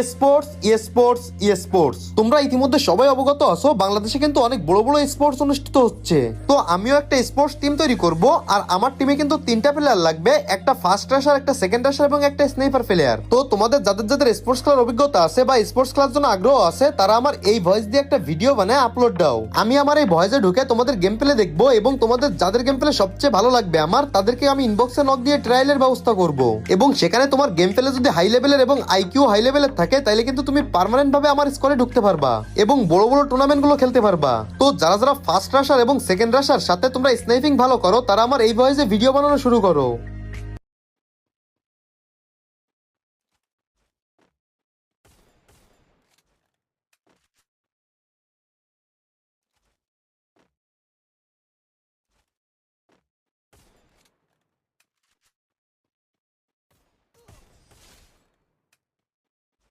Sports sports sports তোমরা ইতিমধ্যে সবাই অবগত আছো, বাংলাদেশে কিন্তু অনেক বড় বড় স্পোর্টস অনুষ্ঠিত হচ্ছে। তো আমিও একটা স্পোর্টস টিম তৈরি করব, আর আমার টিমে কিন্তু 3টা প্লেয়ার লাগবে, একটা ফার্স্ট রাশার, একটা সেকেন্ড রাশার এবং একটা স্নাইপার প্লেয়ার। তো তোমাদের যাদের যাদের স্পোর্টস খেলার অভিজ্ঞতা আছে বা স্পোর্টস খেলার জন্য আগ্রহ আছে, তারা আমার এই ভয়েস দিয়ে একটা ভিডিও বানায় আপলোড দাও। আমি আমার এই ভয়েসে ঢুকে তোমাদের গেম প্লে দেখবো, এবং তোমাদের যাদের গেম প্লে সবচেয়ে ভালো লাগবে তাদেরকে আমি ইনবক্সে নক দিয়ে ট্রায়ালের ব্যবস্থা করব। এবং সেখানে তোমার গেম প্লে যদি হাই লেভেলের এবং আইকিউ হাই লেভেলের থাকে, তাইলে কিন্তু তুমি পার্মানেন্ট ভাবে আমার স্কোরে ঢুকতে পারবা এবং বড় বড় টুর্নামেন্ট গুলো খেলতে পারবা। তো যারা যারা ফার্স্ট রাশার এবং সেকেন্ড রাশার সাথে তোমরা স্নাইপিং ভালো করো, তারা আমার এই ভয়েসে ভিডিও বানানো শুরু করো।